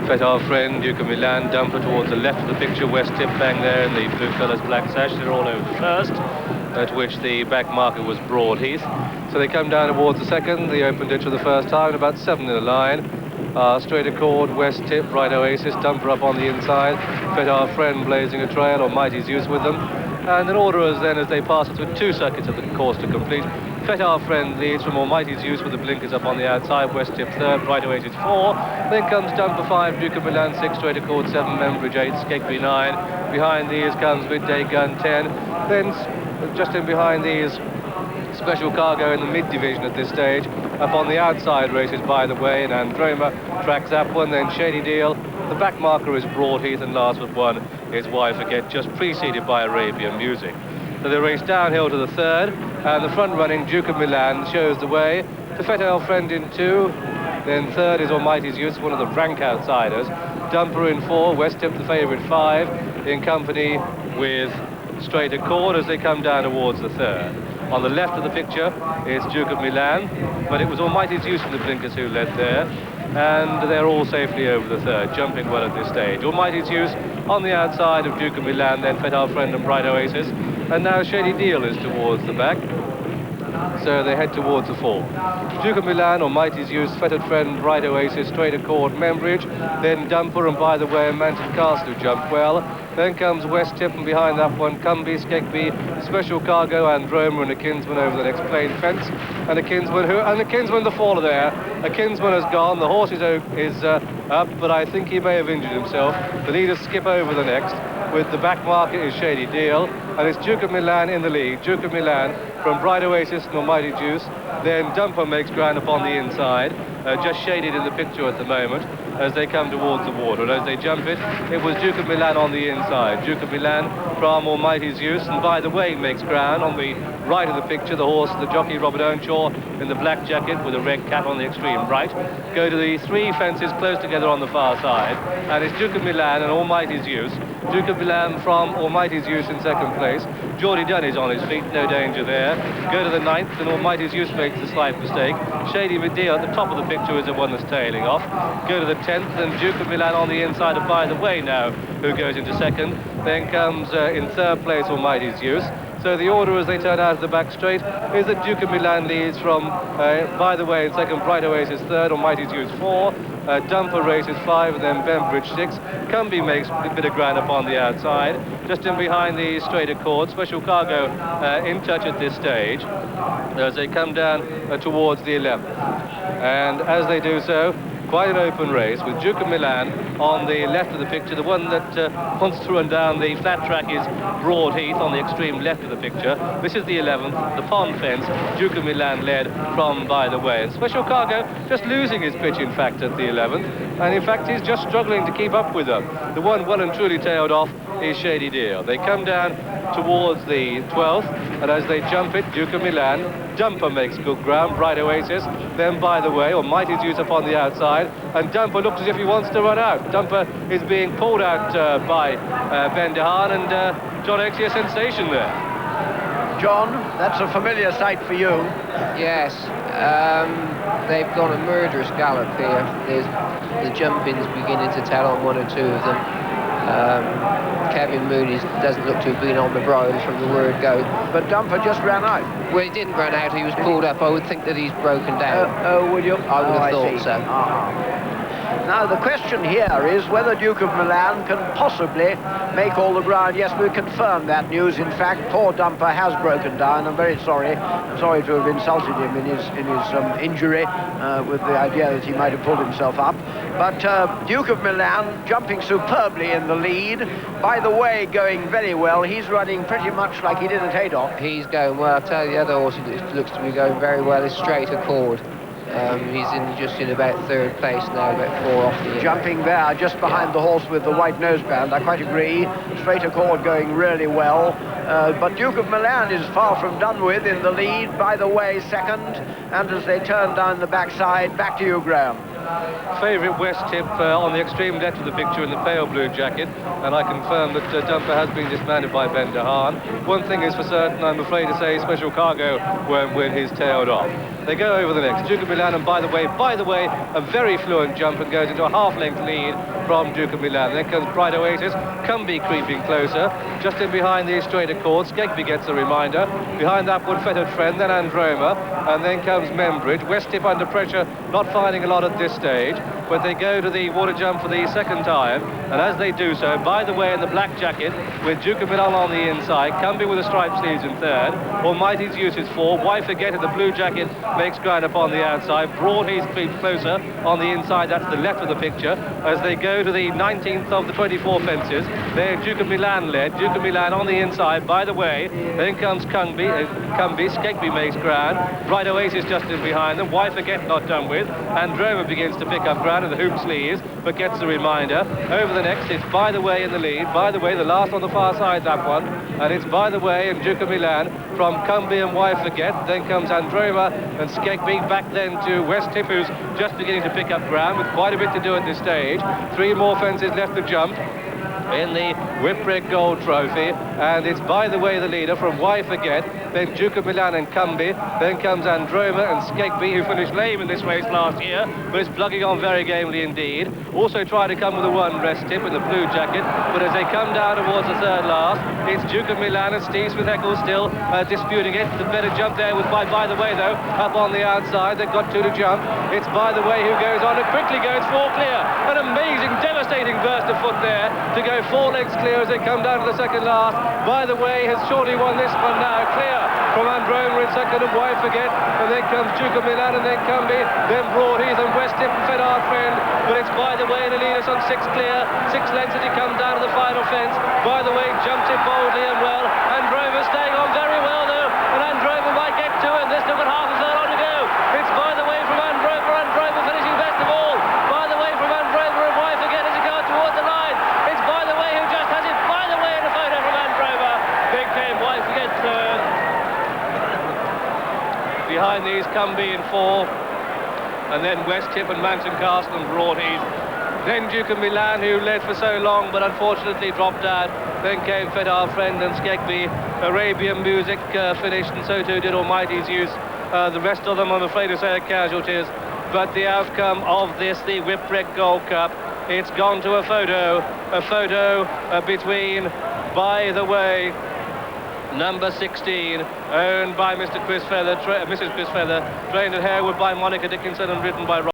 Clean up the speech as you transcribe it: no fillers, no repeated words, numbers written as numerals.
Fet Our Friend, Duke of Milan, Dumper towards the left of the picture, West Tip bang there in the blue colours, black sash. They're all over the first, at which the back marker was Broadheath. So they come down towards the second, the open ditch for the first time, about 7 in the line. Straight Accord, West Tip, Bright Oasis, Dumper up on the inside, Fet Our Friend blazing a trail, or Mighty's Use with them. And in order as they pass it with 2 circuits of the course to complete, Fet Our Friend leads from Almighty's Use with the blinkers up on the outside, West Tip 3rd, Bright Oasis 4. Then comes Dumper 5, Duke of Milan 6, Straight Accord 7, Membridge 8, Skegby 9. Behind these comes Midday Gun 10. Then just in behind these, Special Cargo in the mid-division at this stage. Up on the outside races By the Way, and Androma tracks that one. Then Shady Deal. The back marker is Broadheath, and last but one is Why Forget, just preceded by Arabian Music. So they race downhill to the third, and the front-running Duke of Milan shows the way to Fet Our Friend in 2. Then third is Almighty's Use, one of the rank outsiders. Dumper in 4, West Tip the favourite 5, in company with Straight Accord as they come down towards the third. On the left of the picture is Duke of Milan, but it was Almighty's Use from the blinkers who led there, and they're all safely over the third, jumping well at this stage. Almighty's Use on the outside of Duke of Milan, then Fet Our Friend and Bright Oasis, and now Shady Deal is towards the back. So they head towards the fall. Duke of Milan, Almighty's Use, Fettered Friend, Bright Oasis, Straight Accord, Membridge, then Dumper, and By the Way, Manton Castle jump well. Then comes West Tip, and behind that one, Cumbie, Skegby, Special Cargo, Androma, and a Kinsman over the next plain fence. And a Kinsman the faller there. A Kinsman has gone, the horse is up, but I think he may have injured himself. The leaders skip over the next. With the back marker is Shady Deal, and it's Duke of Milan in the lead. Duke of Milan from Bright Oasis and Almighty Juice. Then Dumper makes ground upon the inside, just shaded in the picture at the moment as they come towards the water. And as they jump it, it was Duke of Milan on the inside. Duke of Milan from Almighty's Use, and By the Way makes ground on the right of the picture. The horse, the jockey Robert Earnshaw in the black jacket with a red cap on the extreme right, go to the 3 fences close together on the far side, and it's Duke of Milan and Almighty's Use. Duke of Milan from Almighty's Use in second place. Geordie Dunn is on his feet, no danger there. Go to the 9th, and Almighty's Use makes a slight mistake. Shady Medea at the top of the picture is the one that's tailing off. Go to the 10th, and Duke of Milan on the inside of By the Way now, who goes into second. Then comes in third place Almighty's Use. So the order as they turn out of the back straight is that Duke of Milan leads from By the Way in second, Bright Oasis third, Almighty's Use 4, Dumper races 5, and then Bembridge 6. Cumbie makes a bit of ground upon the outside. Just in behind the Straight Accord, Special Cargo in touch at this stage as they come down towards the 11th. And as they do so, quite an open race with Duke of Milan on the left of the picture. The one that hunts through and down the flat track is Broadheath on the extreme left of the picture. This is the 11th, the pond fence. Duke of Milan led from By the Way. And Special Cargo just losing his pitch, in fact, at the 11th. And in fact, he's just struggling to keep up with them. The one well and truly tailed off is Shady Deal. They come down towards the 12th, and as they jump it, Duke of Milan, Dumper makes good ground, Bright Oasis, then By the Way, Almighty's Use up on the outside, and Dumper looks as if he wants to run out. Dumper is being pulled out by Ben DeHaan, and John Oakesy, a sensation there. John, that's a familiar sight for you. Yes, they've got a murderous gallop here. The jump-ins beginning to tell on 1 or 2 of them. Kevin Mooney doesn't look to have been on the bridle from the word go. But Dumper just ran out. Well, he didn't run out, he was pulled up. I would think that he's broken down. Oh, would you? I would have thought so. Now, the question here is whether Duke of Milan can possibly make all the ground. Yes, we confirmed that news. In fact, poor Dumper has broken down. I'm very sorry. I'm sorry to have insulted him in his injury with the idea that he might have pulled himself up. But Duke of Milan jumping superbly in the lead. By the Way, going very well. He's running pretty much like he did at Haydock. He's going well. I'll tell you, the other horse who looks to be going very well is Straight Accord. He's just in about 3rd place now, about 4 off the end. Jumping there, just behind the horse with the white noseband. I quite agree. Straight Accord going really well. But Duke of Milan is far from done with in the lead. By the Way, second. And as they turn down the backside, back to you, Graham. Favourite West Tip on the extreme left of the picture in the pale blue jacket, and I confirm that Dumper has been dismounted by Ben DeHaan. One thing is for certain, I'm afraid to say Special Cargo won't win, his tailed off. They go over the next. Duke of Milan, and by the way, a very fluent jump and goes into a half-length lead from Duke of Milan. Then comes Bright Oasis, Cumbie creeping closer. Just in behind these straighter chords, Skegby gets a reminder. Behind that one, Fettered Friend, then Androma, and then comes Membridge. West Tip under pressure, not finding a lot at this stage, but they go to the water jump for the second time, and as they do so, by the way, in the black jacket, with Duke of Milan on the inside, Cumbie with the striped sleeves in third, Almighty's Use is fourth, Why Forget in the blue jacket makes ground upon the outside, Broadheath creeps closer on the inside, that's the left of the picture, as they go to the 19th of the 24 fences. They're Duke of Milan led, Duke of Milan on the inside, by the way, then comes Cumbie, Skegby makes ground, Bright Oasis just in behind them, Why Forget not done with, Androma begins to pick up ground in the hoop sleeves, but gets the reminder. Over the next, it's By the Way in the lead, By the Way, the last on the far side, that one, and it's By the Way and Duke of Milan from Cumbie and Why Forget, then comes Androma and Skegby, back then to West Tip, who's just beginning to pick up ground with quite a bit to do at this stage. 3 more fences left to jump in the Whitbread Gold Trophy, and it's By the Way the leader from Why Forget, then Duke of Milan and Cumbie, then comes Androma and Skegby, who finished lame in this race last year, but is plugging on very gamely indeed. Also trying to come with a 1 West Tip in the blue jacket, but as they come down towards the third last, it's Duke of Milan and Steve Smith-Eccles still disputing it. The better jump there was By the Way, though, up on the outside. They've got 2 to jump. It's By the Way who goes on and quickly goes 4 clear. An amazing, devastating burst of foot there to go 4 lengths clear as they come down to the second last. By the Way has surely won this one now, clear from Androma in second and Why Forget, and then comes Duke of Milan and then Cumbie, then Broadheath and West Tip and Fed Our Friend, but it's By the Way in the lead us on 6 clear, 6 lengths as he comes down to the final fence. By the Way jumps it boldly and well, Androma staying on very well though, and Androma might get to him. There's still got half a furlong to go. It's By the Way from Androma, Androma finishing best of all. By the Way from Androma and Why Forget as he goes towards the line. It's By the Way who just has it. By the Way in a photo from Androma. Big game, Why Forget third. Behind these, Cumbie in 4, and then West Tip and Manton Castle and Broadheath. Then Duke of Milan, who led for so long but unfortunately dropped out. Then came Fed Our Friend and Skegby. Arabian Music finished, and so too did Almighty's Use. The rest of them, I'm afraid to say, are casualties. But the outcome of this, the Whitbread Gold Cup, it's gone to a photo between By the Way, number 16, owned by Mr. Chris Feather, Mrs. Chris Feather, trained at Harewood by Monica Dickinson and ridden by